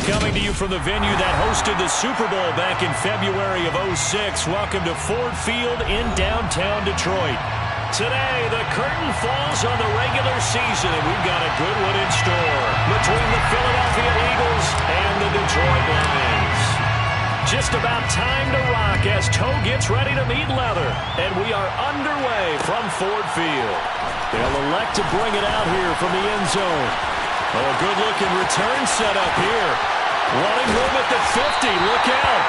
Coming to you from the venue that hosted the Super Bowl back in February of '06. Welcome to Ford Field in downtown Detroit. Today, the curtain falls on the regular season, and we've got a good one in store between the Philadelphia Eagles and the Detroit Lions. Just about time to rock as toe gets ready to meet leather, and we are underway from Ford Field. They'll elect to bring it out here from the end zone. Oh, a good-looking return set up here. Running room at the 50. Look out.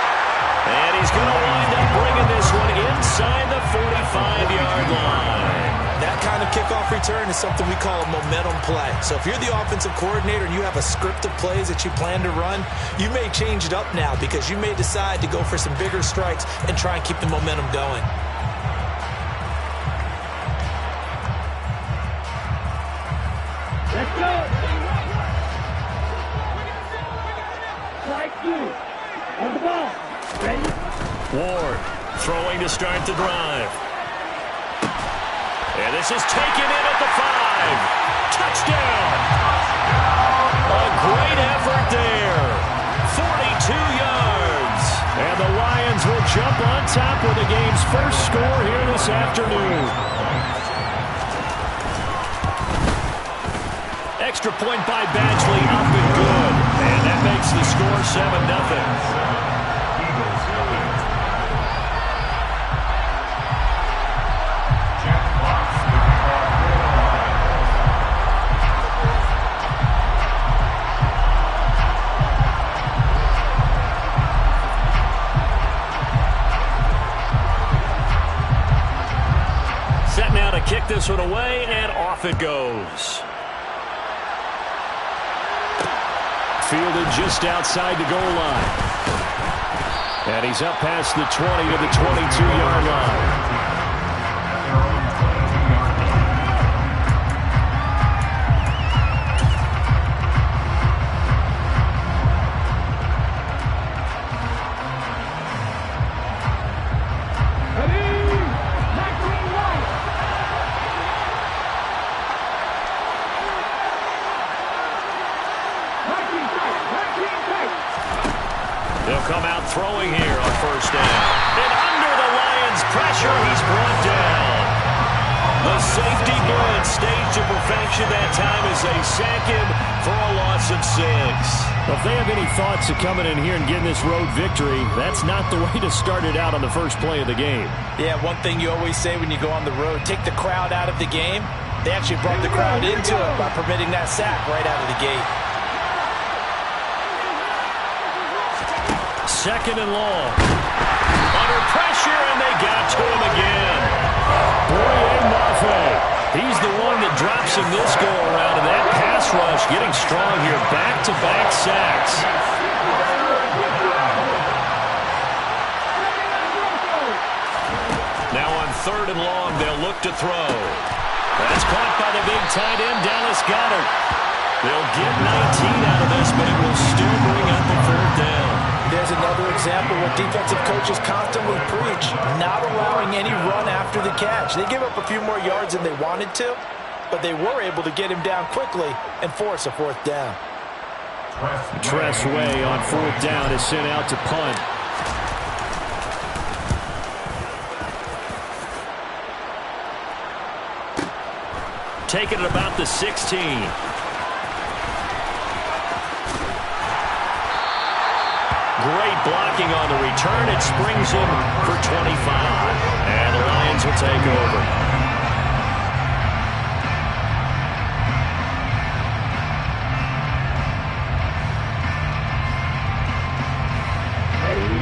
And he's going to wind up bringing this one inside the 45-yard line. That kind of kickoff return is something we call a momentum play. So if you're the offensive coordinator and you have a script of plays that you plan to run, you may change it up now because you may decide to go for some bigger strikes and try and keep the momentum going. Let's go. Strike two. On the ball. Ready? Ward throwing to start the drive. And this is taken in at the 5. Touchdown. A great effort there. 42 yards. And the Lions will jump on top with the game's first score here this afternoon. Extra point by Badgley, up and good. And that makes the score 7-0. Set now to kick this one away, and off it goes. Fielded just outside the goal line. And he's up past the 20 to the 22-yard line. They'll come out throwing here on first down. And under the Lions' pressure, he's brought down. The safety blitz staged to perfection that time as they sack him for a loss of 6. Well, if they have any thoughts of coming in here and getting this road victory, that's not the way to start it out on the first play of the game. Yeah, one thing you always say when you go on the road, take the crowd out of the game. They actually brought the crowd into it by permitting that sack right out of the gate. Second and long. Under pressure, and they got to him again. Boye Mafe. He's the one that drops him this go-around, and that pass rush getting strong here. Back-to-back sacks. Now on third and long, they'll look to throw. That's caught by the big tight end, Dallas Goedert. They'll get 19 out of this, but it will still bring up a fourth down. There's another example what defensive coaches constantly preach, not allowing any run after the catch. They give up a few more yards than they wanted to, but they were able to get him down quickly and force a fourth down. Tressway on fourth down is sent out to punt. Taking it about the 16. Great blocking on the return. It springs him for 25. And the Lions will take over.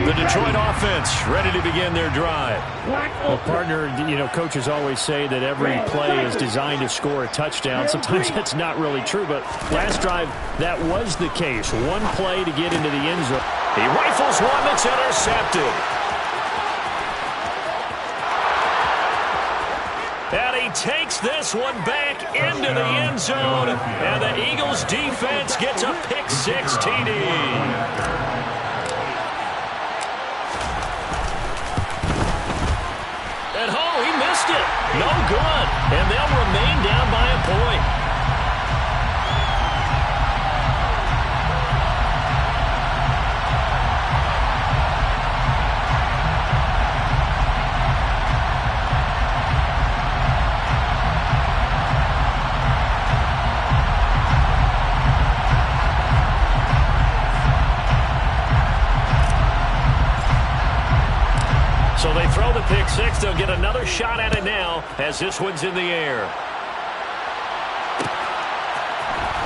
The Detroit offense ready to begin their drive. Well, partner, coaches always say that every play is designed to score a touchdown. Sometimes that's not really true, but last drive, that was the case. One play to get into the end zone. He rifles one that's intercepted. And he takes this one back into the end zone. And the Eagles defense gets a pick-6 TD. No good. And they'll remain down by a point. So they throw the pick six. They'll get another shot at it now as this one's in the air.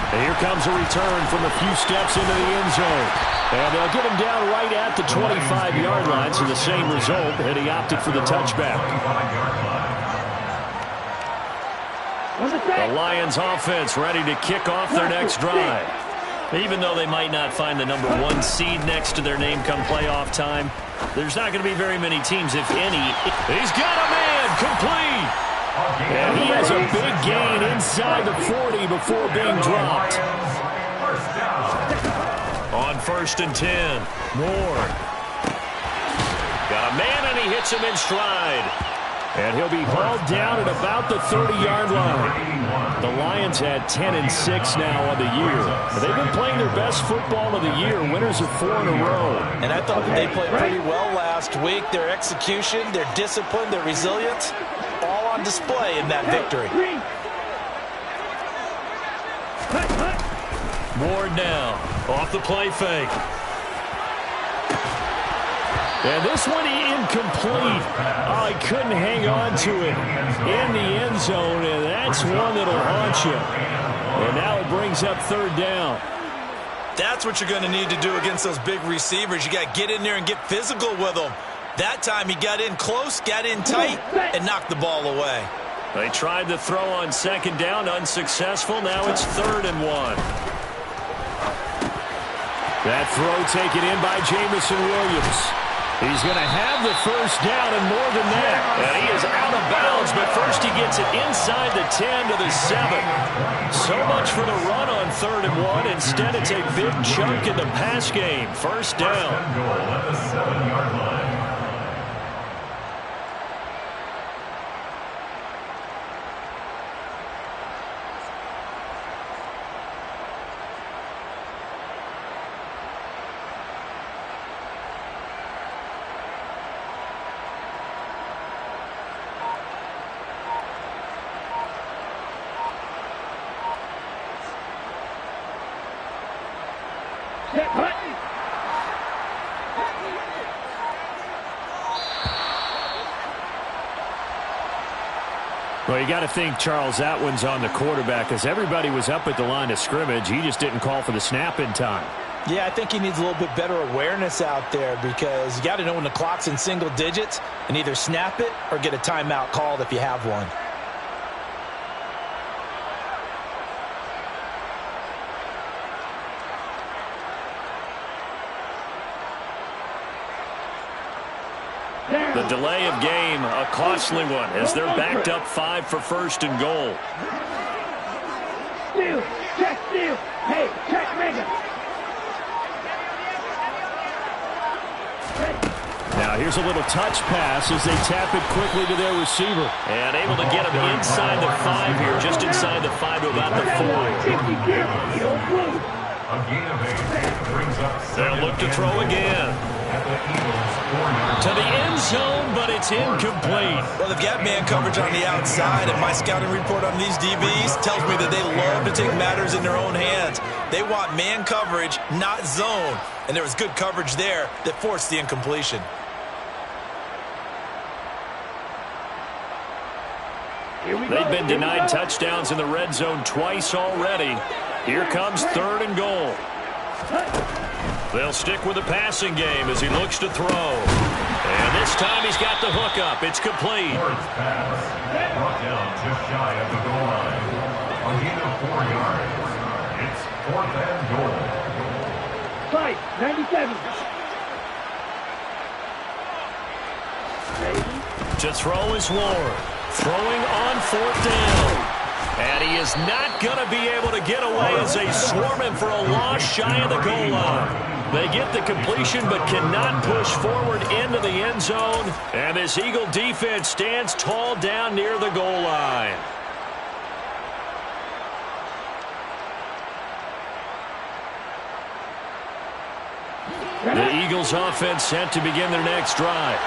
And here comes a return from a few steps into the end zone. And they'll get him down right at the 25-yard line, so the same result, and he opted for the touchback. The Lions offense ready to kick off their next drive. Even though they might not find the number 1 seed next to their name come playoff time, there's not going to be very many teams, if any. He's got a man complete. And he has a big gain inside the 40 before being dropped. On 1st and 10, Moore. Got a man, and he hits him in stride. And he'll be hauled down at about the 30-yard line. The Lions had 10-6 now on the year. They've been playing their best football of the year, winners of 4 in a row. And I thought that they played pretty well last week. Their execution, their discipline, their resilience, all on display in that victory. Ward now, off the play fake. And this one incomplete. Oh, he couldn't hang on to it in the end zone, and that's one that'll haunt you. And now it brings up 3rd down. That's what you're going to need to do against those big receivers. You got to get in there and get physical with them. That time he got in close, got in tight, and knocked the ball away. They tried to throw on 2nd down, unsuccessful. Now it's 3rd and 1. That throw taken in by Jamison Williams. He's going to have the 1st down and more than that. And he is out of bounds, but first he gets it inside the 10 to the 7. So much for the run on 3rd and 1. Instead, it's a big chunk in the pass game. 1st down. At the 7-yard line. Well, you got to think, Charles, that one's on the quarterback because everybody was up at the line of scrimmage. He just didn't call for the snap in time. Yeah, I think he needs a little bit better awareness out there because you got to know when the clock's in single digits and either snap it or get a timeout called if you have one. The delay of game, a costly one, as they're backed up 5 for 1st and goal. Steal, check, steal. Hey, check, mega. Now here's a little touch pass as they tap it quickly to their receiver. And able to get him inside the 5 here, just inside the 5 to about the 4. A gain of 8 brings up 7. They'll look to throw again. To the end zone, but it's incomplete. Well, they've got man coverage on the outside, and my scouting report on these DBs tells me that they love to take matters in their own hands. They want man coverage, not zone. And there was good coverage there that forced the incompletion. They've been denied touchdowns in the red zone twice already. Here comes 3rd and goal. They'll stick with the passing game as he looks to throw. And this time he's got the hook up. It's complete. First pass brought down just shy of the goal line. A gain of 4 yards. It's 4th and goal. Fight, 97. To throw is Ward. Throwing on 4th down. And he is not going to be able to get away as they swarm him for a loss shy of the goal line. They get the completion but cannot push forward into the end zone. And this Eagle defense stands tall down near the goal line. The Eagles offense set to begin their next drive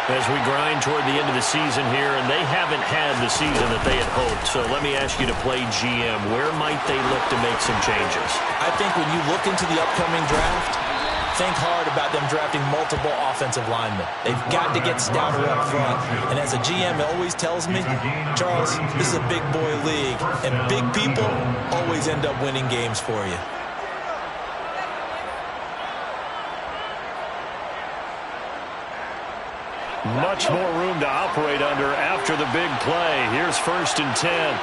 as we grind toward the end of the season here, and they haven't had the season that they had hoped. So let me ask you to play GM. Where might they look to make some changes? I think when you look into the upcoming draft, think hard about them drafting multiple offensive linemen. They've got to get stouter up front. And as a GM always tells me, Charles, this is a big boy league, and big people always end up winning games for you. Much more room to operate under after the big play. Here's 1st and 10.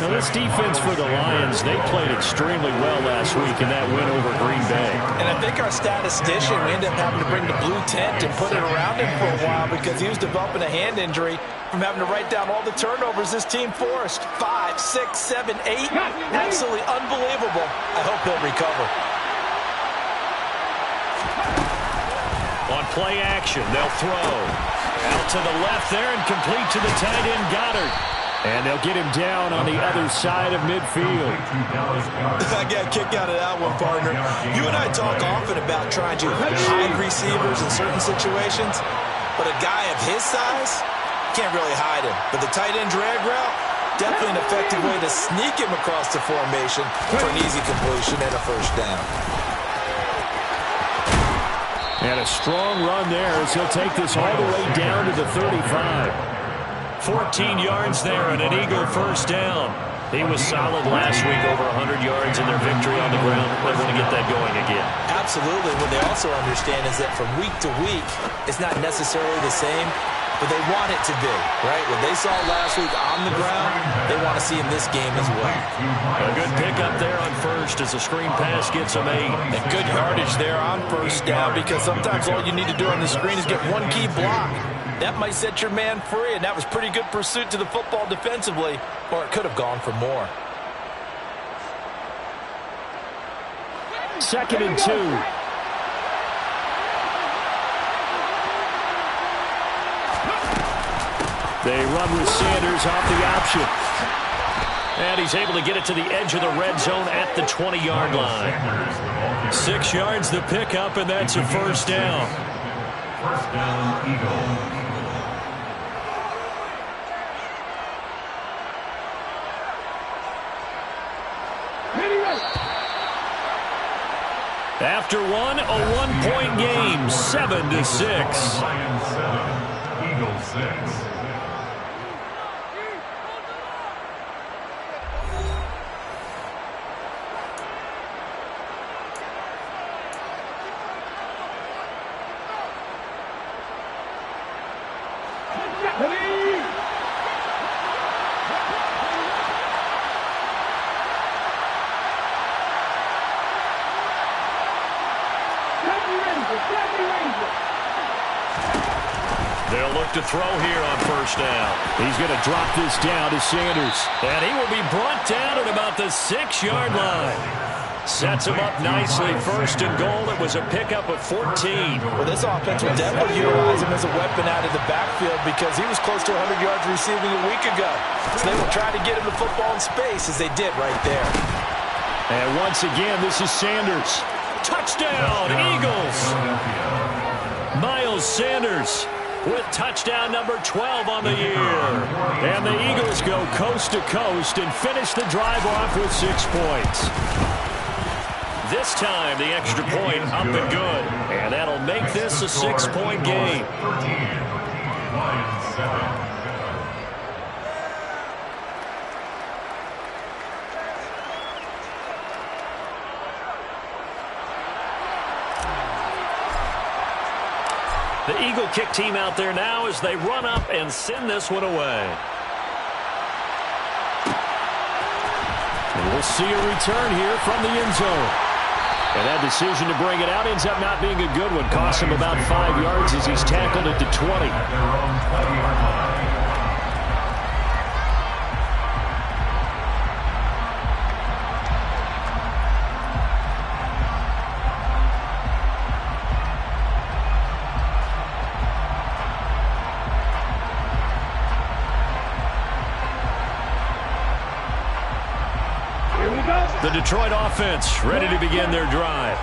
Now this defense for the Lions, they played extremely well last week in that win over Green Bay. And I think our statistician, we ended up having to bring the blue tent and put it around him for a while because he was developing a hand injury from having to write down all the turnovers this team forced. 5, 6, 7, 8. Absolutely unbelievable. I hope he'll recover. On play action, they'll throw. Out to the left there and complete to the tight end, Goddard. And they'll get him down on the other side of midfield. I got a kick out of that one, partner. You and I talk often about trying to hide receivers in certain situations, but a guy of his size can't really hide him. But the tight end drag route, definitely an effective way to sneak him across the formation for an easy completion and a first down. And a strong run there as he'll take this all the way down to the 35. 14 yards there and an Eagle first down. He was solid last week, over 100 yards in their victory on the ground. They want to get that going again. Absolutely. What they also understand is that from week to week, it's not necessarily the same, but they want it to be, right? What they saw last week on the ground, they want to see in this game as well. A good pickup there on first as a screen pass gets them 8. And good yardage there on first down because sometimes all you need to do on the screen is get one key block. That might set your man free, and that was pretty good pursuit to the football defensively, or it could have gone for more. 2nd and 2. They run with Sanders off the option. And he's able to get it to the edge of the red zone at the 20-yard line. 6 yards the pickup, and that's a first down. First down, Eagle. After one, a one-point game, 7-6. Lions 7, Eagles 6. They'll look to throw here on first down. He's going to drop this down to Sanders. And he will be brought down at about the 6-yard line. Sets him up nicely. 1st and goal. It was a pickup of 14. Well, this offense will definitely utilize him as a weapon out of the backfield because he was close to 100 yards receiving a week ago. So they will try to get him the football in space as they did right there. And once again, this is Sanders. Touchdown, Eagles. Miles Sanders with touchdown number 12 on the year. And the Eagles go coast to coast and finish the drive off with 6 points. This time, the extra point up and good. And that'll make this a 6-point game. 13, Lions 7. The Eagle kick team out there now as they run up and send this one away. And we'll see a return here from the end zone. And that decision to bring it out ends up not being a good one. Costs him about 5 yards as he's tackled at the 20. At their own 20-yard line. The Detroit offense ready to begin their drive.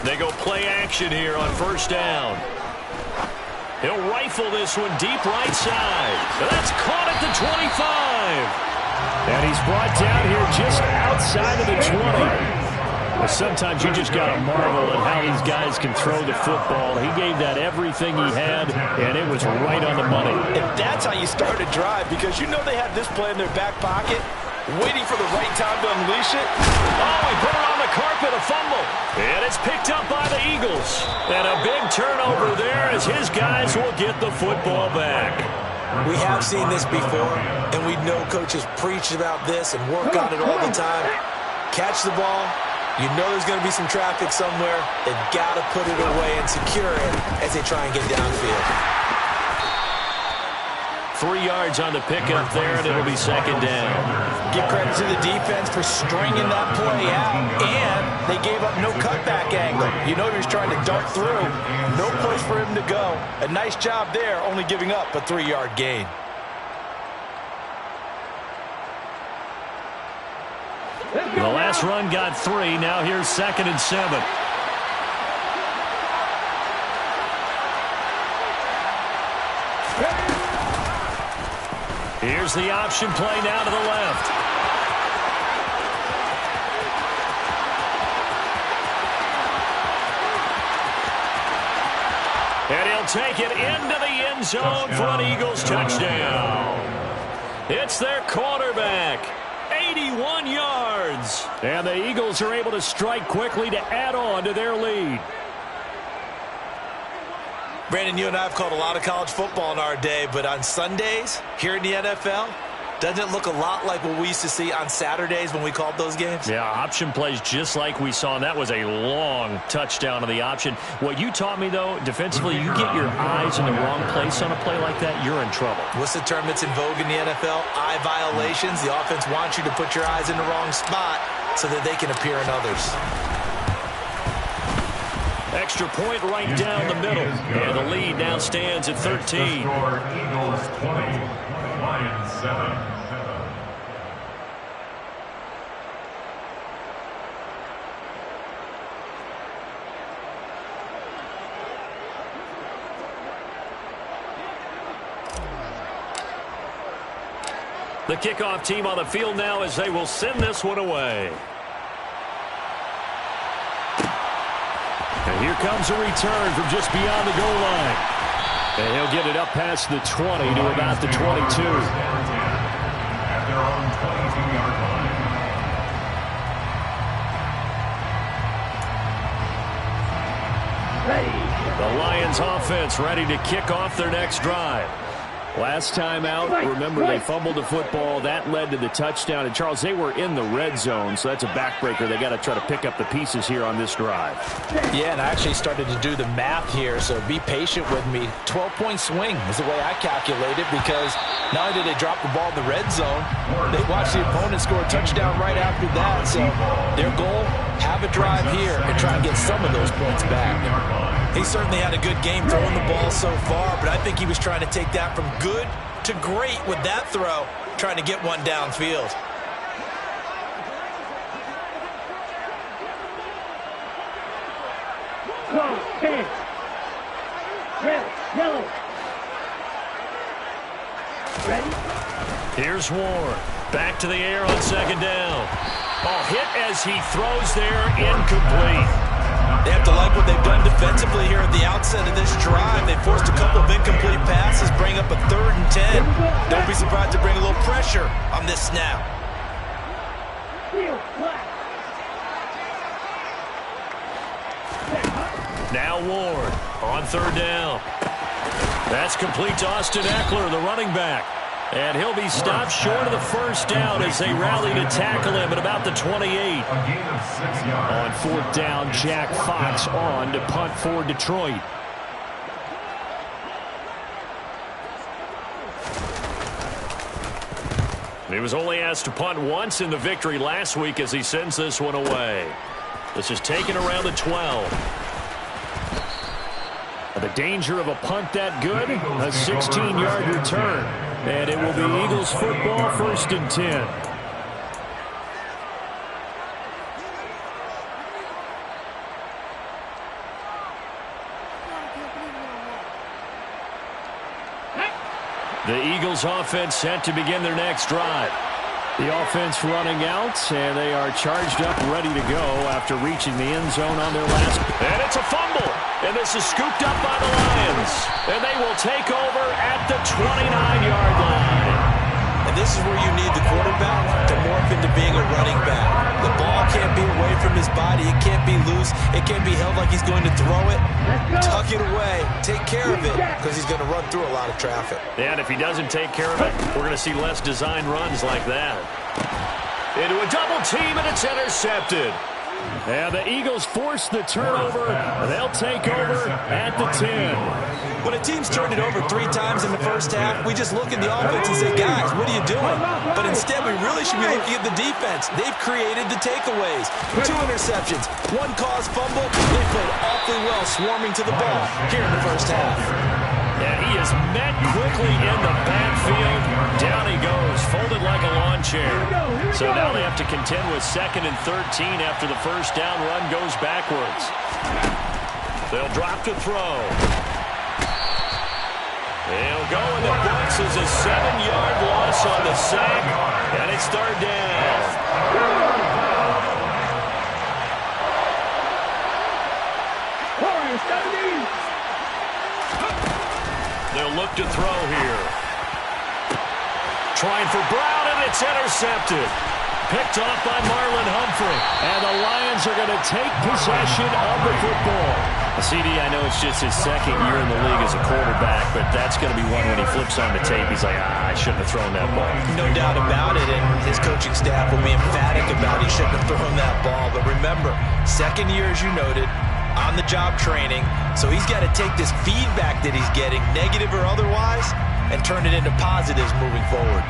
They go play action here on first down. He'll rifle this one deep right side. That's caught at the 25. And he's brought down here just outside of the 20. Well, sometimes you just got to marvel at how these guys can throw the football. He gave that everything he had, and it was right on the money. And that's how you start a drive, because you know they have this play in their back pocket, waiting for the right time to unleash it. Oh, he put it on the carpet, a fumble. And it's picked up by the Eagles. And a big turnover there as his guys will get the football back. We have seen this before, and we know coaches preach about this and work on it all the time. Catch the ball. You know there's going to be some traffic somewhere. They've got to put it away and secure it as they try and get downfield. 3 yards on the pickup there, and it'll be second down. Give credit to the defense for stringing that play out, and they gave up no cutback angle. You know he was trying to dart through. No place for him to go. A nice job there, only giving up a 3-yard gain. The last run got 3. Now here's 2nd and 7. Here's the option play now to the left. And he'll take it into the end zone for an Eagles touchdown. It's their quarterback. 81 yards. And the Eagles are able to strike quickly to add on to their lead. Brandon, you and I have called a lot of college football in our day, but on Sundays here in the NFL, doesn't it look a lot like what we used to see on Saturdays when we called those games? Yeah, option plays just like we saw, and that was a long touchdown of the option. What you taught me, though, defensively, you get your eyes in the wrong place on a play like that, you're in trouble. What's the term that's in vogue in the NFL? Eye violations. The offense wants you to put your eyes in the wrong spot so that they can appear in others. Extra point right down the middle. And the lead now stands at 13. The score, Eagles 20, Lions 7. The kickoff team on the field now as they will send this one away. And here comes a return from just beyond the goal line. And he'll get it up past the 20 to about the 22. At their own 22-yard line. The Lions offense ready to kick off their next drive. Last time out, remember they fumbled the football. That led to the touchdown. And, Charles, they were in the red zone, so that's a backbreaker. They got to try to pick up the pieces here on this drive. Yeah, and I actually started to do the math here, so be patient with me. 12-point swing is the way I calculate it, because not only did they drop the ball in the red zone, they watched the opponent score a touchdown right after that. So their goal, have a drive here and try and get some of those points back. He certainly had a good game throwing the ball so far, but I think he was trying to take that from good to great with that throw, trying to get one downfield. Go, 10. Red, yellow. Ready? Here's Ward. Back to the air on second down. Oh, hit as he throws there, incomplete. They have to like what they've done defensively here at the outset of this drive. They forced a couple of incomplete passes, bring up a 3rd and 10. Don't be surprised to bring a little pressure on this snap. Now Ward on 3rd down. That's complete to Austin Eckler, the running back. And he'll be stopped short of the first down as they rally to tackle him at about the 28. A gain of 6 yards. On 4th down, Jack Fox on to punt for Detroit. He was only asked to punt once in the victory last week as he sends this one away. This is taken around the 12. The danger of a punt that good, a 16-yard return. And it will be Eagles football, 1st and 10. The Eagles offense set to begin their next drive. The offense running out, and they are charged up, ready to go after reaching the end zone on their last. And it's a fumble. And this is scooped up by the Lions. And they will take over at the 29-yard line. And this is where you need the quarterback to morph into being a running back. The ball can't be away from his body. It can't be loose. It can't be held like he's going to throw it. Tuck it away. Take care of it because he's going to run through a lot of traffic. And if he doesn't take care of it, we're going to see less design runs like that. Into a double team, and it's intercepted. And the Eagles force the turnover. They'll take over at the 10. When a team's turned it over 3 times in the first half, we just look at the offense and say, guys, what are you doing? But instead, we really should be looking at the defense. They've created the takeaways. 2 interceptions, 1 caused fumble. They played awfully well swarming to the ball here in the first half. And he is met quickly in the backfield. Down he goes, folded like a lawn chair. So now they have to contend with 2nd and 13 after the first down run goes backwards. They'll drop to throw. He'll go in the box as a 7-yard loss on the sack, and it's 3rd down. They'll look to throw here. Trying for Brown, and it's intercepted. Picked off by Marlon Humphrey. And the Lions are going to take possession of the football. CD, I know it's just his 2nd year in the league as a quarterback, but that's going to be one when he flips on the tape. He's like, I shouldn't have thrown that ball. No doubt about it, and his coaching staff will be emphatic about he shouldn't have thrown that ball. But remember, 2nd year, as you noted, on-the-job training, so he's got to take this feedback that he's getting, negative or otherwise, and turn it into positives moving forward.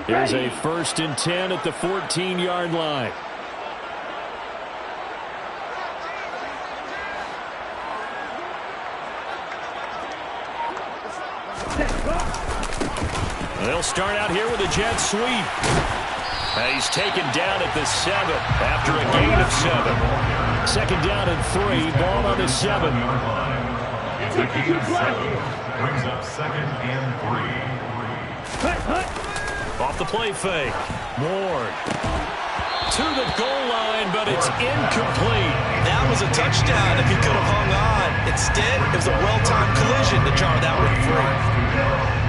Here's a 1st and 10 at the 14-yard line. They'll start out here with a jet sweep. And he's taken down at the 7 after a gain of 7. 2nd down and 3, ball on the 7. It's a gain of 7. Brings up 2nd and 3. Off the play fake. Ward to the goal line, but it's incomplete. That was a touchdown if he could have hung on. Instead, it was a well-timed collision to jar that one free.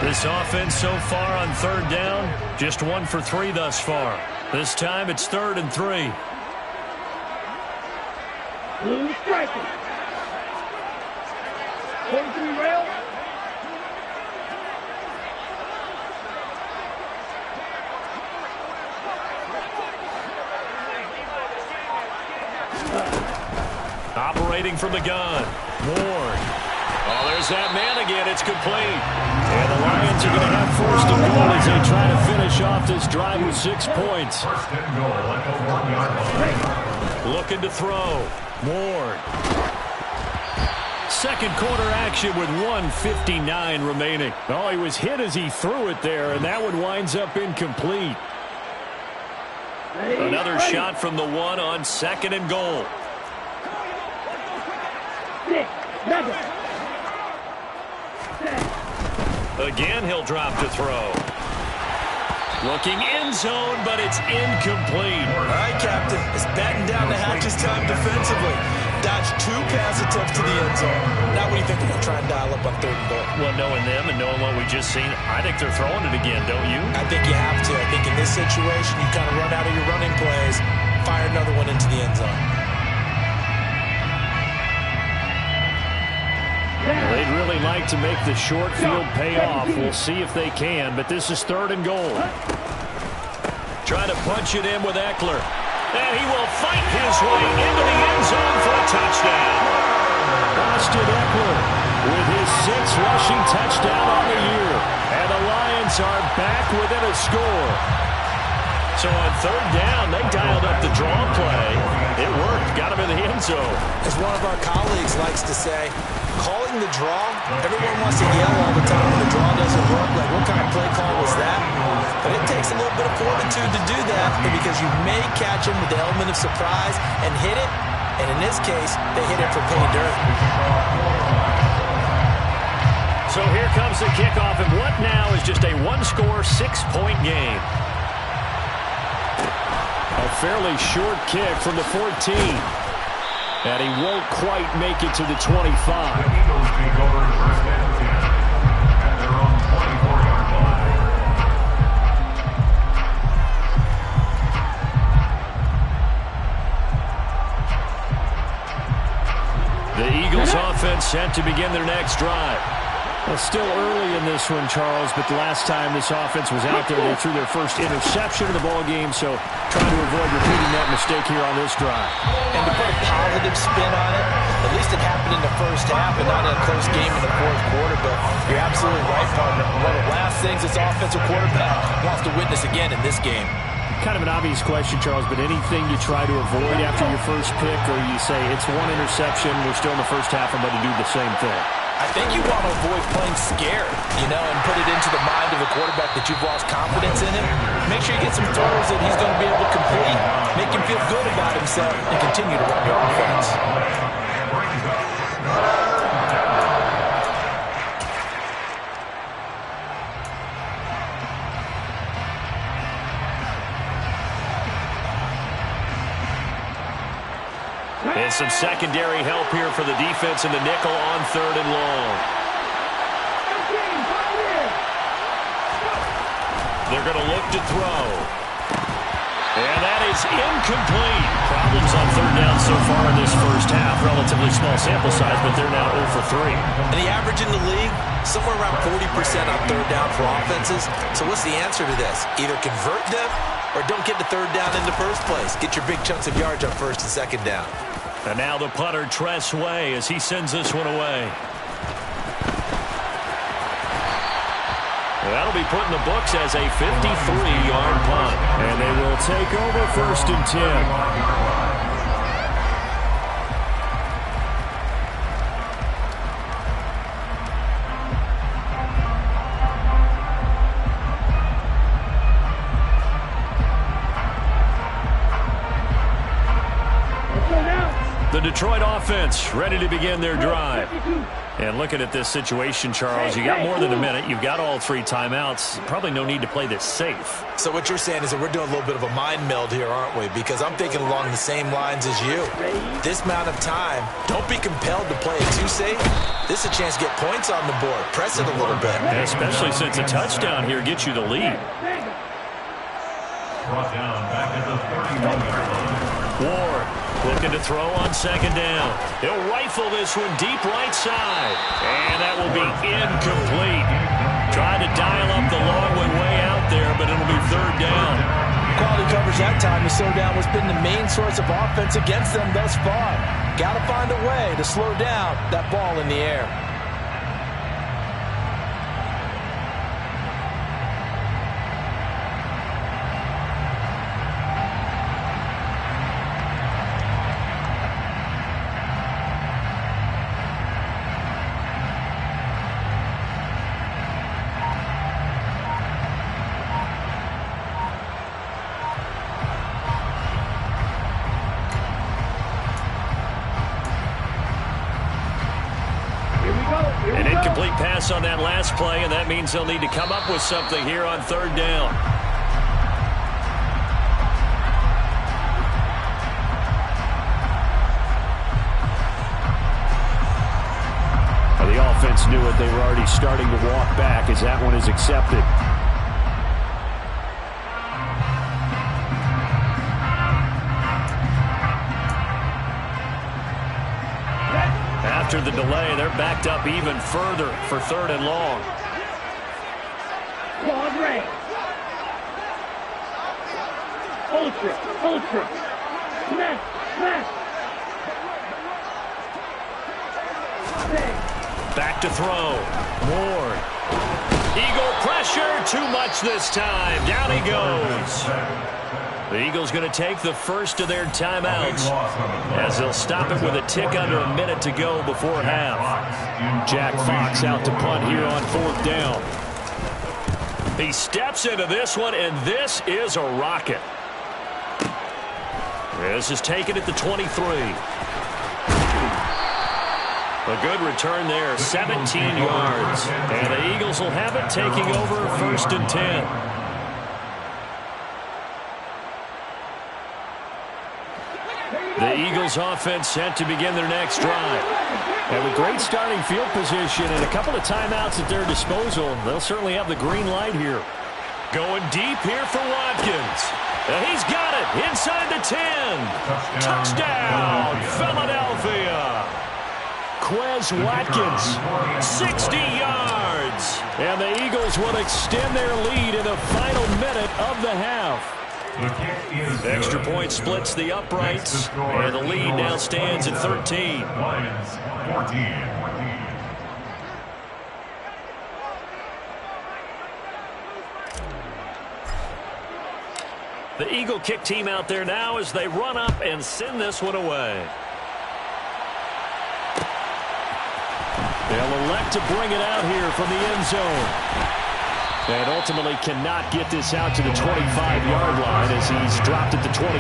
This offense so far on 3rd down, just 1 for 3 thus far. This time it's 3rd and 3. Blue striking. 43 rail. Operating from the gun. Ward. Oh, there's that man again. It's complete. And the Lions are going to have 1st and goal as they try to finish off this drive with 6 points. 1st and goal at the 1-yard line. Looking to throw. Ward. 2nd quarter action with 1:59 remaining. Oh, he was hit as he threw it there, and that one winds up incomplete. Another shot from the 1 on 2nd and goal. 6, 7. Again, he'll drop to throw. Looking end zone, but it's incomplete. All right, Captain. It's batting down the hatches time defensively. Dodged 2 pass attempts to the end zone. Now what do you think they're going to try and dial up on 3rd and goal? Well, knowing them and knowing what we just seen, I think they're throwing it again, don't you? I think you have to. I think in this situation, you kind of run out of your running plays, fire another one into the end zone. They'd really like to make the short field pay off. We'll see if they can, but this is 3rd and goal. Trying to punch it in with Eckler. And he will fight his way into the end zone for a touchdown. Austin Eckler with his 6th rushing touchdown on the year. And the Lions are back within a score. So on 3rd down, they dialed up the draw play. It worked. Got him in the end zone. As one of our colleagues likes to say, calling the draw, everyone wants to yell all the time when the draw doesn't work. Like, what kind of play call was that? But it takes a little bit of fortitude to do that because you may catch him with the element of surprise and hit it. And in this case, they hit it for pay dirt. So here comes the kickoff, and what now is just a one-score, 6-point game. A fairly short kick from the 14. And he won't quite make it to the 25. The Eagles take over first and 10 at their own 24-yard line. The Eagles offense set to begin their next drive. Well, still early in this one, Charles, but the last time this offense was out there, they threw their first interception of the ball game, so trying to avoid repeating that mistake here on this drive. And to put a positive spin on it, at least it happened in the first half and not in a close game in the fourth quarter, but you're absolutely right, partner. One of the last things this offensive quarterback wants to witness again in this game. Kind of an obvious question, Charles, but anything you try to avoid after your first pick, or you say it's one interception, we're still in the first half, I'm going to do the same thing? I think you want to avoid playing scared, and put it into the mind of a quarterback that you've lost confidence in him. Make sure you get some throws that he's going to be able to complete, make him feel good about himself, and continue to run your offense. And some secondary help here for the defense in the nickel on 3rd and long. They're going to look to throw. And that is incomplete. Problems on 3rd down so far in this first half. Relatively small sample size, but they're now 0 for 3. And the average in the league, somewhere around 40% on 3rd down for offenses. So what's the answer to this? Either convert them or don't get the 3rd down in the first place. Get your big chunks of yards on 1st and 2nd down. And now the punter, Tress Way, as he sends this one away. That'll be put in the books as a 53-yard punt. And they will take over 1st and 10. The Detroit offense ready to begin their drive. And looking at this situation, Charles, you got more than a minute. You've got all 3 timeouts. Probably no need to play this safe. So what you're saying is that we're doing a little bit of a mind meld here, aren't we? Because I'm thinking along the same lines as you. This amount of time, don't be compelled to play it too safe. This is a chance to get points on the board. Press it a little bit. And especially since a touchdown here gets you the lead. Brought down back at the 31-yard line. Ward looking to throw on 2nd down. He'll rifle this one deep right side. And that will be incomplete. Trying to dial up the long one way out there, but it'll be 3rd down. Quality coverage that time. The slowdown has been the main source of offense against them thus far. Got to find a way to slow down that ball in the air. An incomplete pass on that last play, and that means they'll need to come up with something here on 3rd down. Well, the offense knew it. They were already starting to walk back as that one is accepted. After the delay, they're backed up even further for 3rd and long. Quad rank. Ultra. Smash. Back to throw. Ward. Eagle pressure. Too much this time. Down he goes. The Eagles going to take the first of their timeouts as they'll stop it with a tick under a minute to go before half. Jack Fox out to punt here on 4th down. He steps into this one, and this is a rocket. This is taken at the 23. A good return there, 17 yards. And the Eagles will have it, taking over 1st and 10. The Eagles offense set to begin their next drive. And with great starting field position and a couple of timeouts at their disposal, they'll certainly have the green light here. Going deep here for Watkins. And he's got it inside the 10. Touchdown, Philadelphia. Quez Watkins, 60 yards. and the Eagles will extend their lead in the final minute of the half. Extra point splits the uprights, and the lead now stands at 13. Lions 14. The Eagle kick team out there now as they run up and send this one away. They'll elect to bring it out here from the end zone. And ultimately cannot get this out to the 25-yard line as he's dropped at the 23.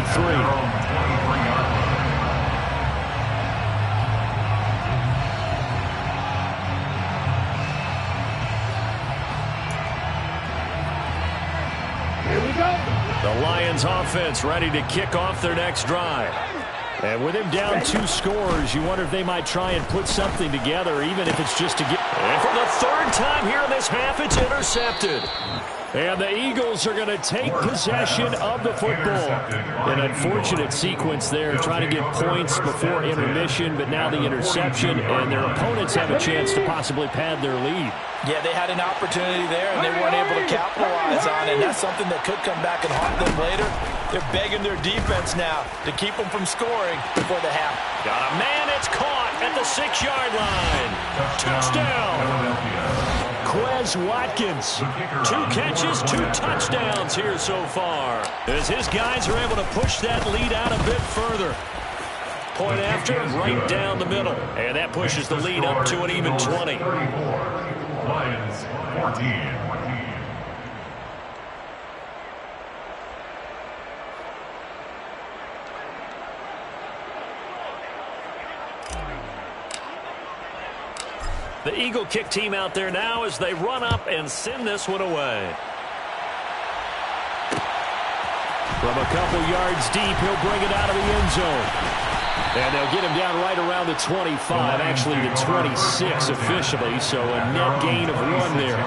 The Lions offense ready to kick off their next drive. And with him down 2 scores, you wonder if they might try and put something together, even if it's just to get... And for the 3rd time here in this half, it's intercepted. And the Eagles are going to take possession of the football. An unfortunate sequence there, trying to get points before intermission, but now the interception, and their opponents have a chance to possibly pad their lead. Yeah, they had an opportunity there, and they weren't able to capitalize on it. And that's something that could come back and haunt them later. They're begging their defense now to keep them from scoring before the half. Got a man, it's caught at the 6-yard line. Touchdown. Quez Watkins. 2 catches, 2 touchdowns here so far, as his guys are able to push that lead out a bit further. Point after, right down the middle. And that pushes the lead up to an even 20. Lions 14. The Eagle kick team out there now as they run up and send this one away. From a couple yards deep, he'll bring it out of the end zone. And they'll get him down right around the 25, actually the 26 officially, so a net gain of 1 there.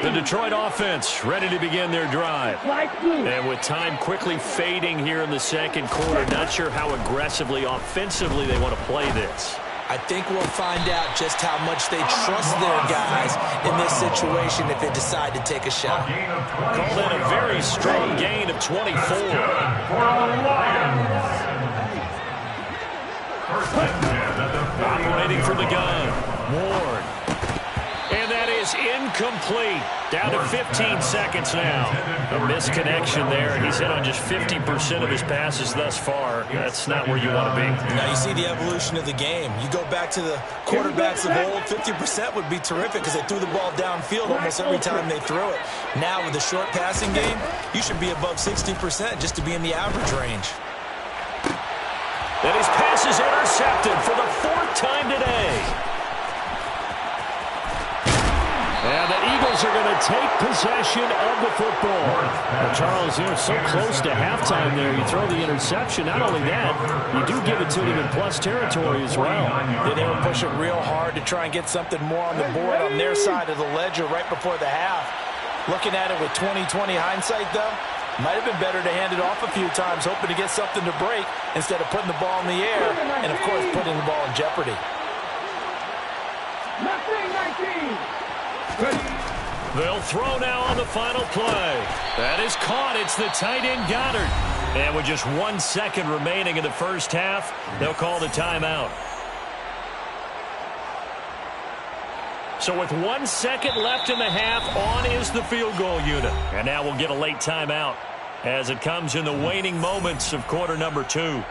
The Detroit offense ready to begin their drive. And with time quickly fading here in the 2nd quarter, not sure how aggressively, offensively they want to play this. I think we'll find out just how much they trust their guys in this situation if they decide to take a shot. Call that a very strong gain of 24. Operating from the gun, Ward. And that is incomplete. Down to 15 seconds now. A misconnection there. He's hit on just 50% of his passes thus far. That's not where you want to be. Now you see the evolution of the game. You go back to the quarterbacks of old, 50% would be terrific because they threw the ball downfield almost every time they threw it. Now with the short passing game, you should be above 60% just to be in the average range. And his pass is intercepted for the 4th time today. And the Eagles are going to take possession of the football. Well, Charles, they're so close to halftime there. You throw the interception. Not only that, you do give it to them in plus territory as well. Yeah, they were pushing real hard to try and get something more on the board on their side of the ledger right before the half. Looking at it with 20/20 hindsight, though, might have been better to hand it off a few times, hoping to get something to break instead of putting the ball in the air and, of course, putting the ball in jeopardy. 19. They'll throw now on the final play. That is caught. It's the tight end Goddard. And with just 1 second remaining in the first half, they'll call the timeout. So with 1 second left in the half, on is the field goal unit. And now we'll get a late timeout as it comes in the waning moments of quarter number 2.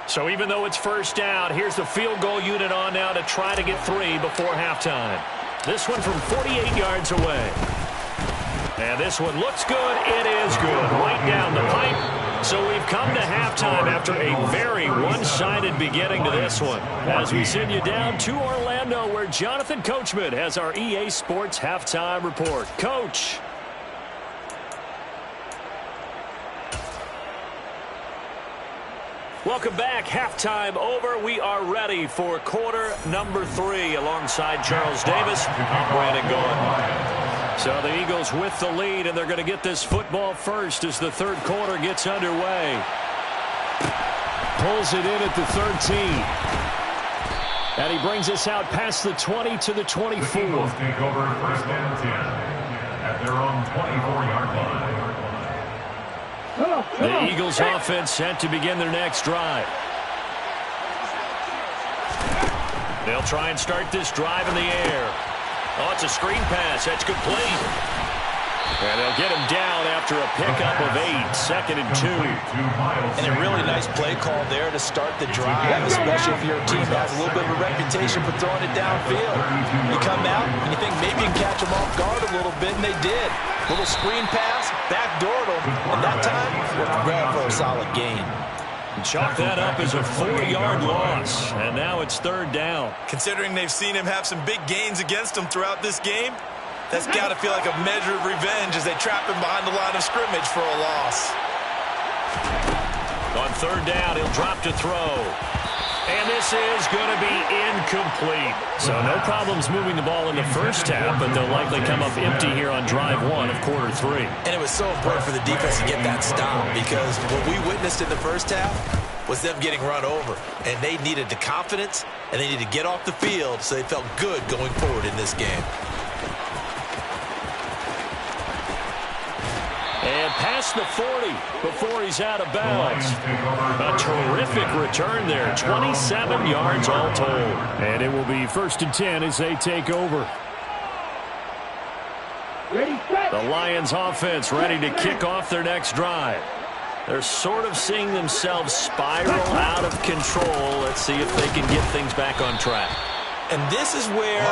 So even though it's first down, here's the field goal unit on now to try to get 3 before halftime. This one from 48 yards away. And this one looks good. It is good. Right down the pipe. So we've come to halftime after a very one-sided beginning to this one. As we send you down to Orlando, where Jonathan Coachman has our EA Sports halftime report. Coach. Welcome back. Halftime over. We are ready for quarter number 3 alongside Charles Davis. I'm Brandon Gaudin. So the Eagles with the lead, and they're going to get this football first as the third quarter gets underway. Pulls it in at the 13. And he brings us out past the 20 to the 24. The Eagles take over first and 10 at their own 24-yard line. The Eagles offense set to begin their next drive. They'll try and start this drive in the air. Oh, it's a screen pass. That's complete. And they'll get him down after a pickup of 8, second and 2. And a really nice play call there to start the drive, especially if your team has a little bit of a reputation for throwing it downfield. You come out and you think maybe you can catch them off guard a little bit, and they did. Little screen pass, backdoored them, and that time, we're going for a solid gain. Chalk that up as a 4-yard loss, and now it's third down. Considering they've seen him have some big gains against them throughout this game, that's got to feel like a measure of revenge as they trap him behind the line of scrimmage for a loss. On third down, he'll drop to throw. And this is going to be incomplete. So no problems moving the ball in the first half, but they'll likely come up empty here on drive 1 of quarter 3. And it was so important for the defense to get that stop, because what we witnessed in the first half was them getting run over. And they needed the confidence, and they needed to get off the field so they felt good going forward in this game. And past the 40 before he's out of bounds. A terrific return there. 27 yards all told. And it will be first and 10 as they take over. The Lions offense ready to kick off their next drive. They're sort of seeing themselves spiral out of control. Let's see if they can get things back on track. And this is where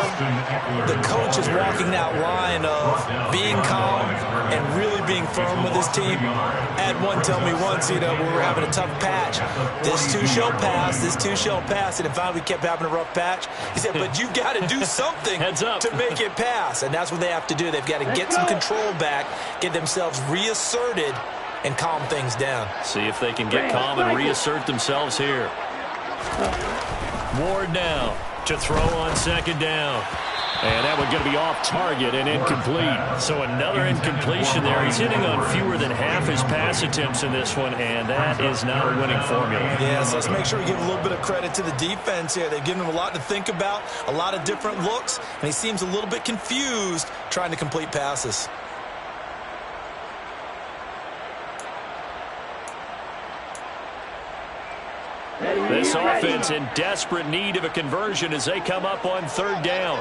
the coach is walking that line of being calm and really being firm with his team. I had one tell me once, we were having a tough patch. This two shall pass, this two shall pass. And finally we kept having a rough patch. He said, but you've got to do something to make it pass. And that's what they have to do. They've got to get some control back, get themselves reasserted, and calm things down. See if they can get calm and reassert themselves here. Ward now to throw on second down. And that one going to be off target and incomplete. So another incompletion there. He's hitting on fewer than half his pass attempts in this one, and that is not a winning formula. Yeah, so let's make sure we give a little bit of credit to the defense here. They've given him a lot to think about, a lot of different looks, and he seems a little bit confused trying to complete passes. This offense in desperate need of a conversion as they come up on third down.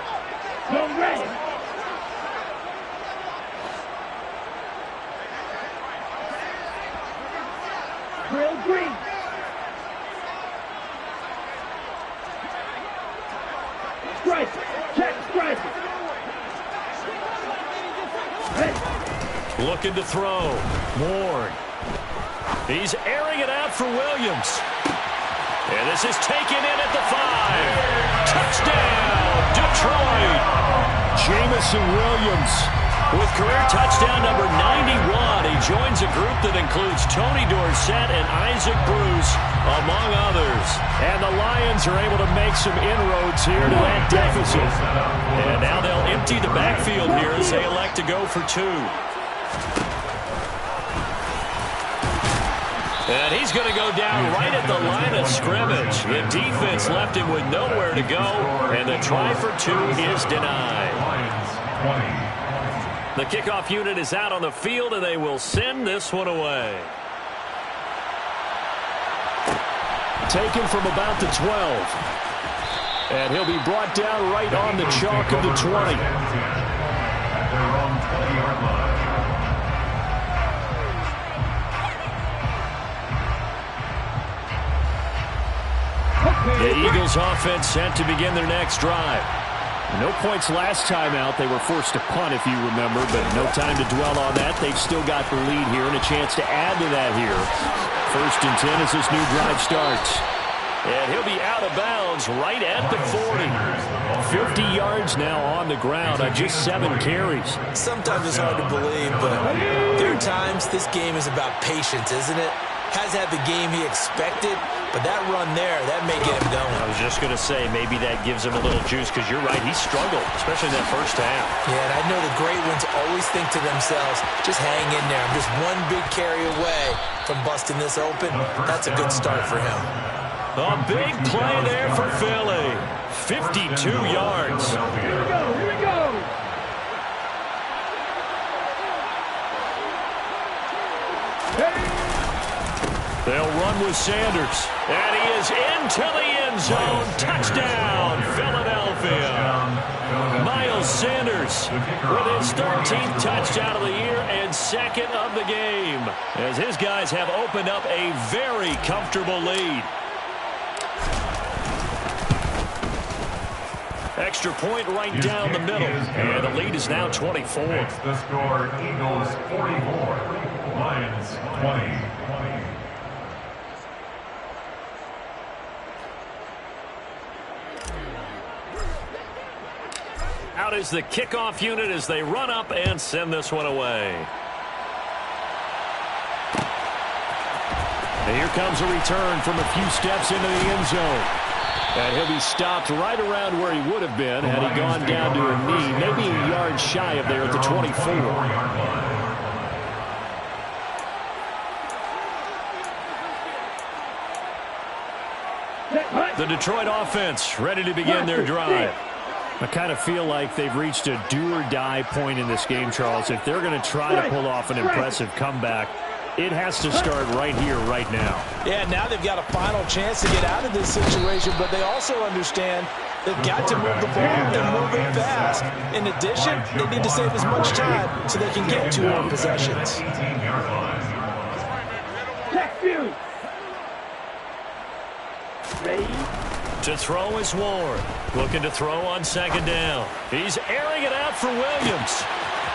Drill green. Strike. Check strike. Looking to throw. Ward. He's airing it out for Williams. And this is taken in at the 5. Touchdown, Detroit. Jamison Williams with career touchdown number 91. He joins a group that includes Tony Dorsett and Isaac Bruce, among others. And the Lions are able to make some inroads here to that deficit. And now they'll empty the backfield here as they elect to go for 2. And he's going to go down right at the line of scrimmage. The defense left him with nowhere to go, and the try for 2 is denied. The kickoff unit is out on the field, and they will send this one away. Taken from about the 12. And he'll be brought down right on the chalk of the 20. At their own 20-yard line. The Eagles offense set to begin their next drive. No points last time out. They were forced to punt, if you remember, but no time to dwell on that. They've still got the lead here and a chance to add to that here. 1st and 10 as this new drive starts. And he'll be out of bounds right at the 40. 50 yards now on the ground on just 7 carries. Sometimes it's hard to believe, but there are times this game is about patience, isn't it? Has had the game he expected, but that run there, that may get him going. I was just going to say, maybe that gives him a little juice, because you're right, he struggled, especially in that first half. Yeah, and I know the great ones always think to themselves, just hang in there. I'm just one big carry away from busting this open. That's a good start for him. A big play there for Philly. 52 yards. Here we go, here we go. They'll run with Sanders. And he is into the end zone. Touchdown, Philadelphia. Miles Sanders with his 13th touchdown of the year and 2nd of the game, as his guys have opened up a very comfortable lead. Extra point right down the middle. And the lead is now 24. It's the score, Eagles 44, Lions 20. Out is the kickoff unit as they run up and send this one away. And here comes a return from a few steps into the end zone. And he'll be stopped right around where he would have been had he gone down to a knee, maybe a yard shy of there at the 24. The Detroit offense ready to begin their drive. I kind of feel like they've reached a do-or-die point in this game, Charles. If they're going to try to pull off an impressive comeback, it has to start right here, right now. Yeah, now they've got a final chance to get out of this situation, but they also understand they've got to move the ball and move it fast. In addition, they need to save as much time so they can get 2 more possessions. Check view. Ready? To throw is Ward. Looking to throw on 2nd down. He's airing it out for Williams.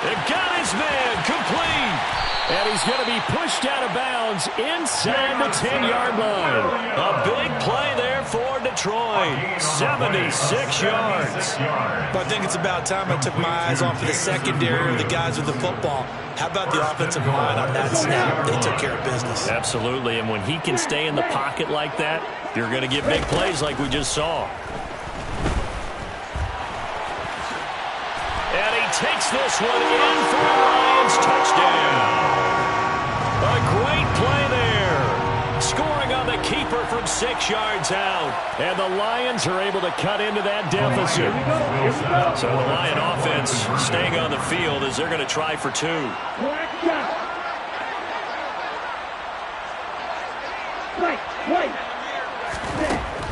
They've got his man complete. And he's going to be pushed out of bounds inside the 10-yard line. A big play there for Detroit. 76 yards. But I think it's about time I took my eyes off of the secondary or the guys with the football. How about the offensive line on that snap? They took care of business. Absolutely, and when he can stay in the pocket like that, you're going to get big plays like we just saw. And he takes this one in for a Lions touchdown. A great play there. Scoring on the keeper from 6 yards out. And the Lions are able to cut into that deficit. So the Lion offense staying on the field as they're going to try for 2.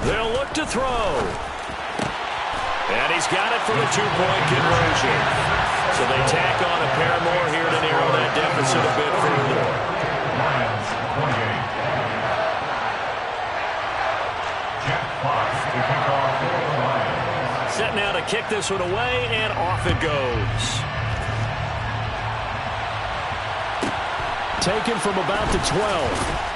They'll look to throw. And he's got it for the 2-point conversion. So they tack on a pair more here to narrow that deficit a bit further. Lions 28. Jack Fox to kick off for the Lions. Set now to kick this one away, and off it goes. Taken from about the 12.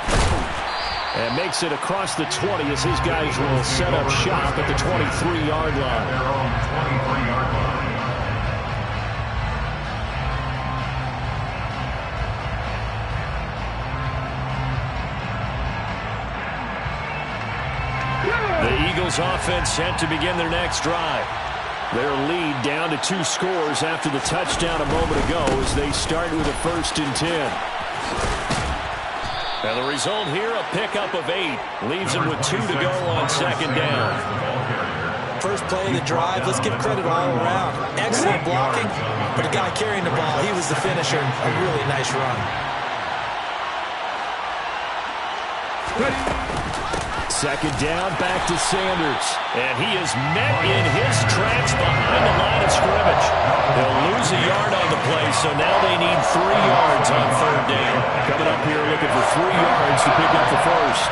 And makes it across the 20 as his guys will set up shop at the 23-yard line. Their own 23-yard line. The Eagles offense set to begin their next drive. Their lead down to 2 scores after the touchdown a moment ago as they start with a 1st and 10. And the result here, a pickup of 8. Leaves them with 2 to go on 2nd down. First play of the drive, let's give credit all around. Excellent blocking, but the guy carrying the ball, he was the finisher. A really nice run. Second down, back to Sanders. And he is met in his tracks behind the line of scrimmage. They'll lose a yard on the play, so now they need 3 yards on third down. Coming up here looking for 3 yards to pick up the first.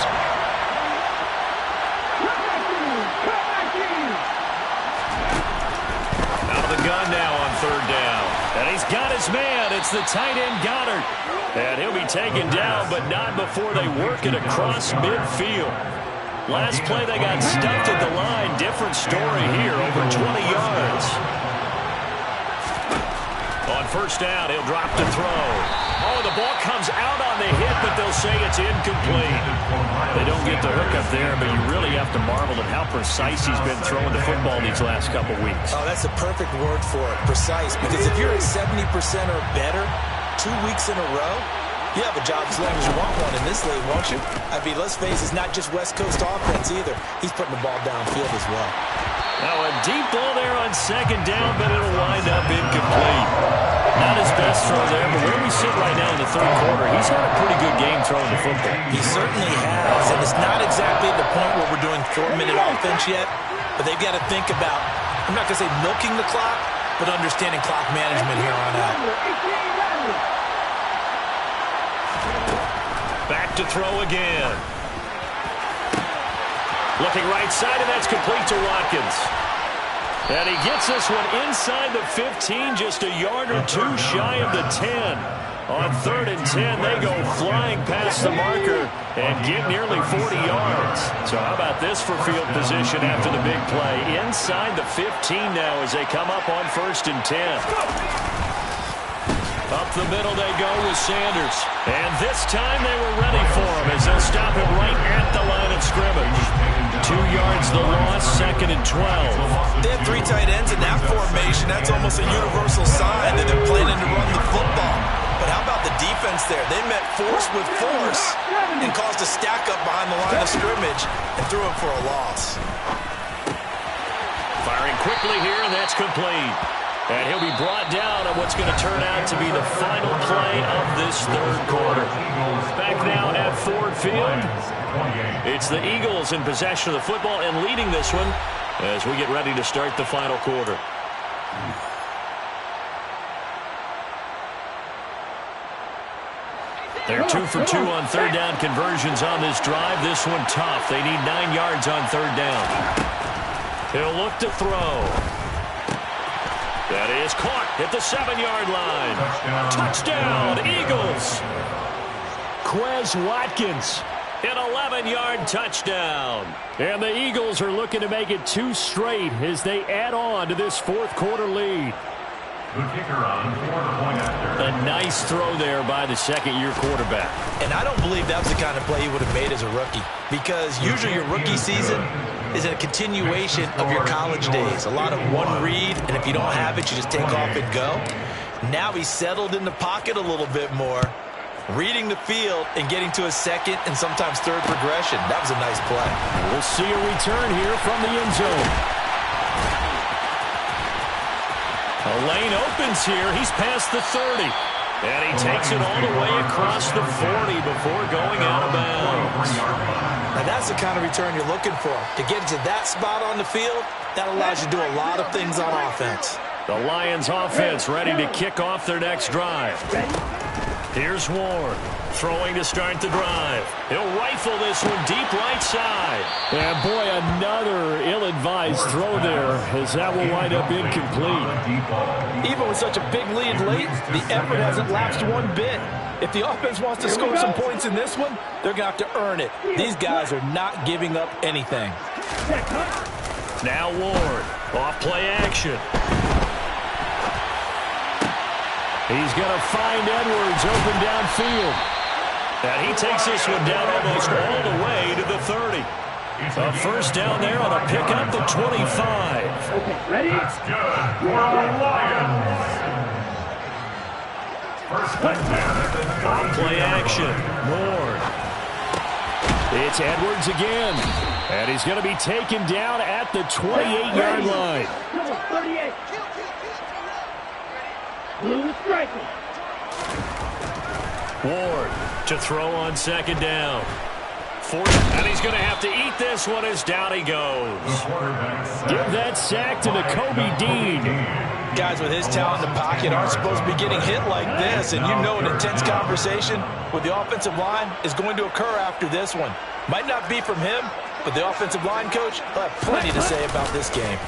Out of the gun now on third down. And he's got his man. It's the tight end Goddard. And he'll be taken down, but not before they work it across midfield. Last play, they got stuffed at the line. Different story here, over 20 yards. On first down, he'll drop to throw. Oh, the ball comes out on the hit, but they'll say it's incomplete. They don't get the hook up there, but you really have to marvel at how precise he's been throwing the football these last couple weeks. Oh, that's the perfect word for it, precise. Because if you're at 70% or better 2 weeks in a row, you have a job as long as you want one in this league, won't you? I mean, let's face it, it's not just West Coast offense either. He's putting the ball downfield as well. Now a deep ball there on second down, but it'll wind up incomplete. Not his best throw there, but where we sit right now in the third quarter, he's had a pretty good game throwing the football. He certainly has, and it's not exactly the point where we're doing 4-minute offense yet, but they've got to think about, I'm not going to say milking the clock, but understanding clock management here on out. Back to throw again. Looking right side, and that's complete to Watkins. And he gets this one inside the 15, just a yard or two shy of the 10. On 3rd and 10, they go flying past the marker and get nearly 40 yards. So how about this for field position after the big play? Inside the 15 now as they come up on 1st and 10. Up the middle they go with Sanders. And this time they were ready for him as they'll stop him right at the line of scrimmage. 2 yards the loss, 2nd and 12. They have 3 tight ends in that formation. That's almost a universal sign that they're planning to run the football. But how about the defense there? They met force with force and caused a stack up behind the line of scrimmage and threw him for a loss. Firing quickly here, and that's complete. And he'll be brought down on what's going to turn out to be the final play of this third quarter. Back now at Ford Field. It's the Eagles in possession of the football and leading this one as we get ready to start the final quarter. They're 2 for 2 on third down conversions on this drive. This one tough. They need 9 yards on third down. He'll look to throw. That is caught at the 7-yard line. Touchdown, Eagles. Quez Watkins, an 11-yard touchdown. And the Eagles are looking to make it 2 straight as they add on to this fourth quarter lead. A nice throw there by the second-year quarterback. And I don't believe that was the kind of play he would have made as a rookie, because usually your rookie season is a continuation of your college days. A lot of one read, and if you don't have it, you just take off and go. Now he's settled in the pocket a little bit more, reading the field and getting to a second and sometimes third progression. That was a nice play. We'll see a return here from the end zone. A lane opens here. He's past the 30. And he takes it all the way across the 40 before going out of bounds. Now that's the kind of return you're looking for. To get to that spot on the field, that allows you to do a lot of things on offense. The Lions offense ready to kick off their next drive. Here's Ward, throwing to start the drive. He'll rifle this one deep right side. And boy, another ill-advised throw there, as that will wind up incomplete. Even with such a big lead late, the effort hasn't lapsed one bit. If the offense wants to score some points in this one, they're going to have to earn it. These guys are not giving up anything. Now Ward, off play action. He's going to find Edwards open downfield. And he takes this one down almost all the way to the 30. A first down there on a pickup at 25. Okay, ready? That's good for the Lions. First down. On play action. Ward. It's Edwards again. And he's going to be taken down at the 28-yard line. 38. Blue striking. Ward to throw on second down. And he's going to have to eat this one as down he goes. Give that sack to the Kobe Dean. Guys with his talent in the pocket aren't supposed to be getting hit like this, and you know an intense conversation with the offensive line is going to occur after this one. Might not be from him, but the offensive line coach will have plenty to say about this game.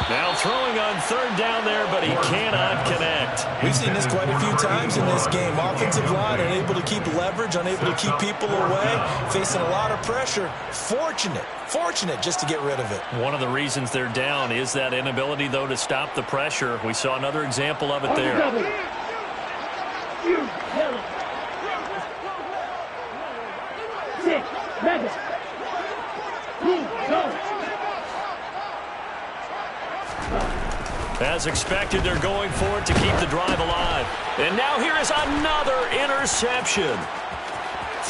Now throwing on third down there, but he cannot connect. We've seen this quite a few times in this game. Offensive line unable to keep leverage, unable to keep people away, facing a lot of pressure. Fortunate just to get rid of it. One of the reasons they're down is that inability, though, to stop the pressure. We saw another example of it there. As expected, they're going for it to keep the drive alive. And now here is another interception.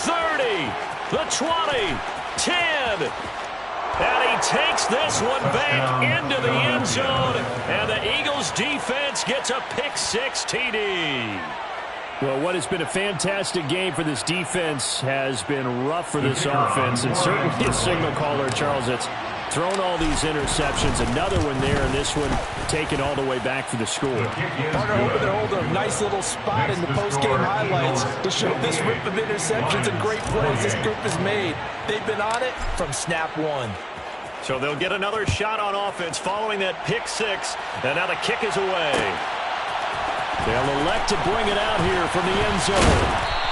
30, the 20, 10. And he takes this one back into the end zone. And the Eagles defense gets a pick-6 TD. Well, what has been a fantastic game for this defense has been rough for this offense. And certainly a signal caller, Charles, that's thrown all these interceptions. Another one there, and this one taken all the way back for the score. Partner hoping they're holding a nice little spot in the post-game highlights to show this rip of interceptions and great plays this group has made. They've been on it from snap one. So they'll get another shot on offense following that pick-6. And now the kick is away. They'll elect to bring it out here from the end zone.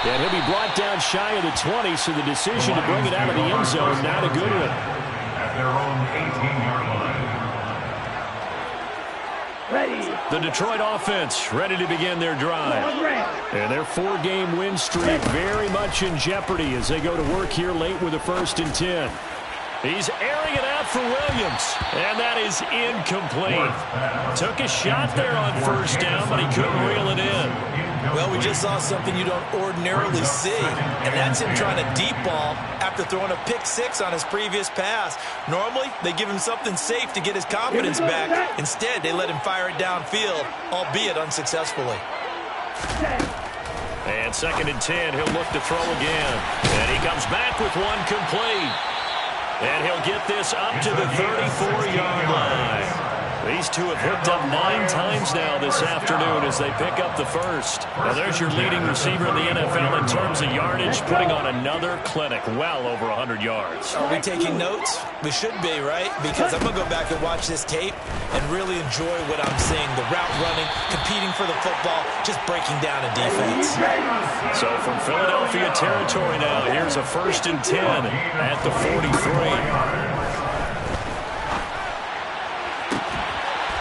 And he'll be brought down shy of the 20, so the decision to bring it out of the end zone, not a good one. At their own 18-yard line. Ready. The Detroit offense ready to begin their drive. And their 4-game win streak very much in jeopardy as they go to work here late with a 1st and 10. He's airing it out for Williams, and that is incomplete. Took a shot there on first down, but he couldn't reel it in. Well, we just saw something you don't ordinarily see, and that's him trying to deep ball after throwing a pick-6 on his previous pass. Normally, they give him something safe to get his confidence back. Instead, they let him fire it downfield, albeit unsuccessfully. And 2nd and 10, he'll look to throw again. And he comes back with one complete. And he'll get this up to the 34-yard line. These two have hooked up 9 times now this afternoon as they pick up the first. Now there's your leading receiver in the NFL in terms of yardage, putting on another clinic, well over 100 yards. Are we taking notes? We should be, right? Because I'm going to go back and watch this tape and really enjoy what I'm seeing. The route running, competing for the football, just breaking down a defense. So from Philadelphia territory now, here's a 1st and 10 at the 43.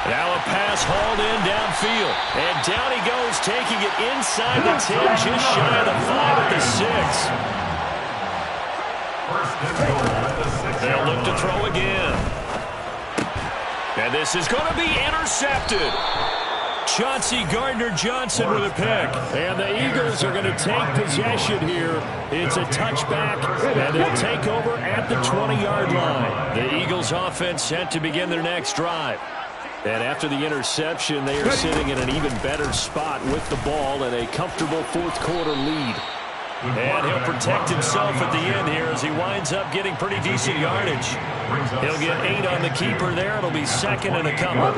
Now a pass hauled in downfield. And down he goes, taking it inside the 10, just shy of the 5 at the 6. They'll look to throw again. And this is going to be intercepted. Chauncey Gardner-Johnson with a pick. And the Eagles are going to take possession here. It's a touchback, and they'll take over at the 20-yard line. The Eagles offense set to begin their next drive. And after the interception, they are sitting in an even better spot with the ball and a comfortable 4th quarter lead. And he'll protect himself at the end here as he winds up getting pretty decent yardage. He'll get 8 on the keeper there. It'll be 2nd and a couple.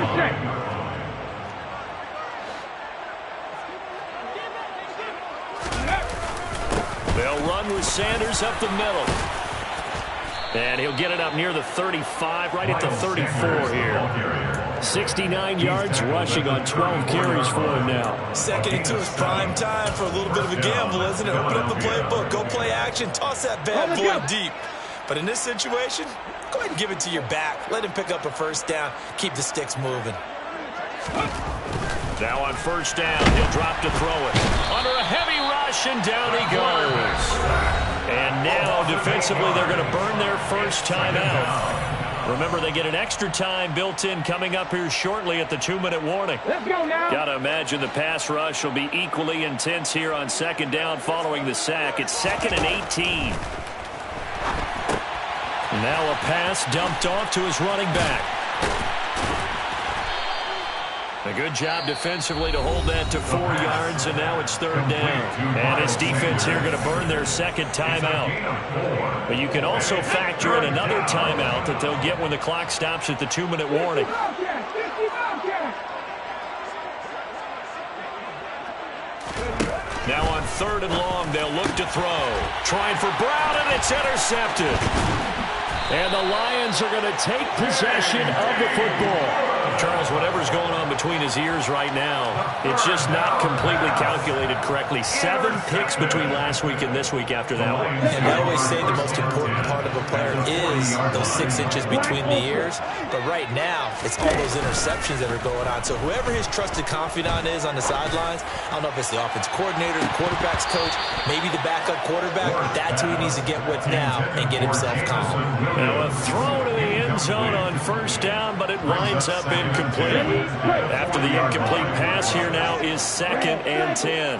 They'll run with Sanders up the middle. And he'll get it up near the 35, right at the 34 here. 69 yards rushing on 12 carries for him now. 2nd into his prime time for a little bit of a gamble, isn't it? Open up the playbook, go play action, toss that bad boy deep. But in this situation, go ahead and give it to your back. Let him pick up a 1st down, keep the sticks moving. Now on 1st down, he'll drop to throw it. Under a heavy rush, and down he goes. And now, defensively, they're going to burn their first time out. Remember, they get an extra time built in coming up here shortly at the 2-minute warning. Let's go now. Got to imagine the pass rush will be equally intense here on 2nd down following the sack. It's 2nd and 18. Now a pass dumped off to his running back. A good job defensively to hold that to 4 yards, and now it's 3rd down. And his defense here going to burn their second timeout. But you can also factor in another timeout that they'll get when the clock stops at the 2-minute warning. Now on 3rd and long, they'll look to throw. Trying for Brown, and it's intercepted. And the Lions are going to take possession of the football. Charles, whatever's going on between his ears right now, it's just not completely calculated correctly. 7 picks between last week and this week after that one. And they always say the most important part of a player is those 6 inches between the ears. But right now, it's all those interceptions that are going on. So whoever his trusted confidant is on the sidelines, I don't know if it's the offense coordinator, the quarterback's coach, maybe the backup quarterback, that's who he needs to get with now and get himself calm. Now a throw to the end zone on 1st down, but it winds up incomplete. After the incomplete pass, here now is 2nd and 10.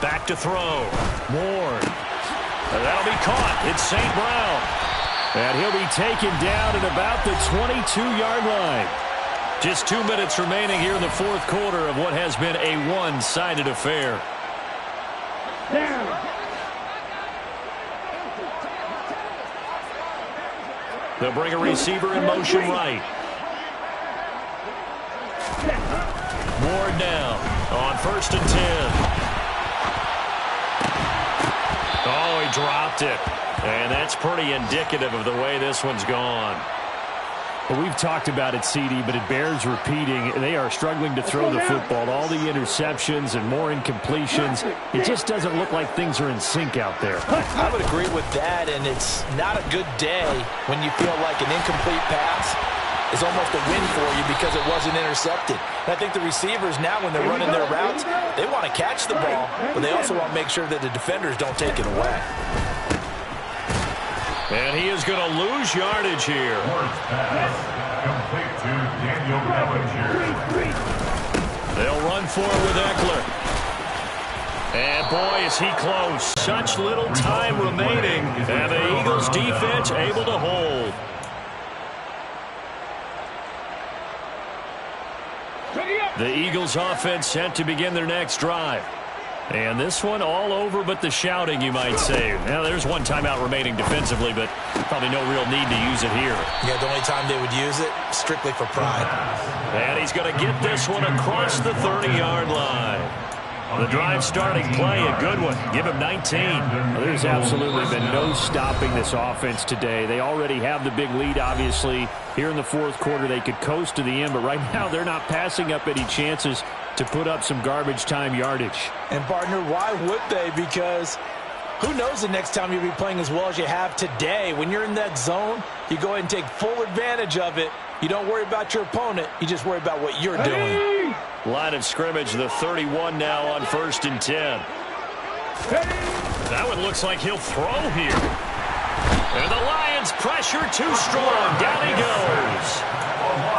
Back to throw. Ward. And that'll be caught. It's St. Brown. And he'll be taken down at about the 22-yard line. Just 2 minutes remaining here in the 4th quarter of what has been a one-sided affair. They'll bring a receiver in motion right. Ward now on 1st and 10. Oh, he dropped it. And that's pretty indicative of the way this one's gone. Well, we've talked about it, CD, but it bears repeating. They are struggling to throw the football. All the interceptions and more incompletions. It just doesn't look like things are in sync out there. I would agree with that, and it's not a good day when you feel like an incomplete pass is almost a win for you because it wasn't intercepted. And I think the receivers now, when they're running their routes, they want to catch the ball, but they also want to make sure that the defenders don't take it away. And he is going to lose yardage here. Complete to Daniel Bellinger. They'll run for it with Eckler. And boy, is he close. Such little time remaining. And the Eagles defense able to hold. The Eagles offense set to begin their next drive. And this one all over but the shouting, you might say. Now, there's one timeout remaining defensively, but probably no real need to use it here. Yeah, the only time they would use it, strictly for pride. And he's going to get this one across the 30-yard line. The drive starting play, a good one. Give him 19. Well, there's absolutely been no stopping this offense today. They already have the big lead, obviously. Here in the 4th quarter, they could coast to the end, but right now they're not passing up any chances to put up some garbage time yardage. And, partner, why would they? Because who knows the next time you'll be playing as well as you have today. When you're in that zone, you go ahead and take full advantage of it. You don't worry about your opponent. You just worry about what you're doing. Line of scrimmage, the 31 now on 1st and 10. That one looks like he'll throw here. And the Lions pressure too strong. Down he goes.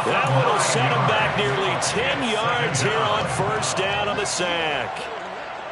That one will set him back nearly 10 yards here on 1st down on the sack.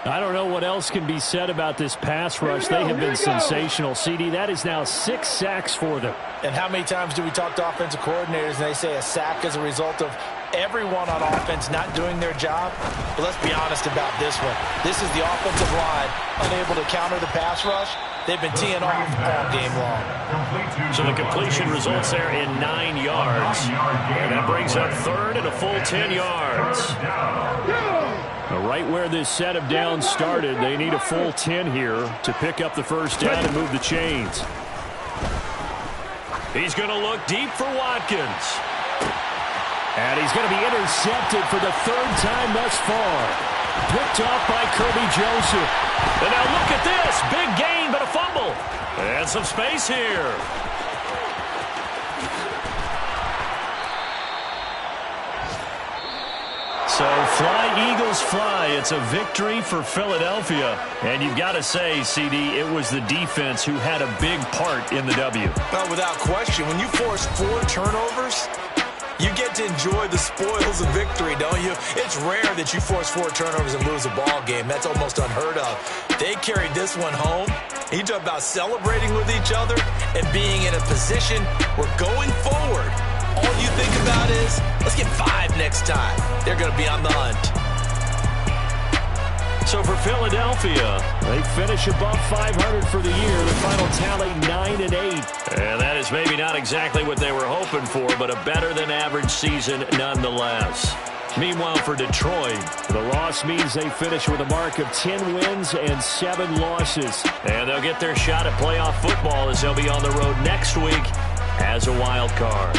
I don't know what else can be said about this pass rush. They have been sensational. CD, that is now 6 sacks for them. And how many times do we talk to offensive coordinators and they say a sack is a result of everyone on offense not doing their job? But let's be honest about this one. This is the offensive line unable to counter the pass rush. They've been teeing off all game long. So the completion results there in 9 yards. And that brings up 3rd and a full 10 yards. Right where this set of downs started, they need a full 10 here to pick up the 1st down and move the chains. He's going to look deep for Watkins. And he's going to be intercepted for the 3rd time thus far. Picked off by Kirby Joseph. And now look at this. Big gain, but a fumble. And some space here. So fly, Eagles, fly. It's a victory for Philadelphia. And you've got to say, CD, it was the defense who had a big part in the W. Well, without question, when you force 4 turnovers, You get to enjoy the spoils of victory, don't you? It's rare that you force 4 turnovers and lose a ball game. That's almost unheard of. They carried this one home. You talk about celebrating with each other and being in a position where going forward, all you think about is, let's get 5 next time. They're going to be on the hunt. So for Philadelphia, they finish above 500 for the year. The final tally 9-8. And that is maybe not exactly what they were hoping for, but a better-than-average season nonetheless. Meanwhile, for Detroit, the loss means they finish with a mark of 10 wins and 7 losses. And they'll get their shot at playoff football as they'll be on the road next week as a wild card.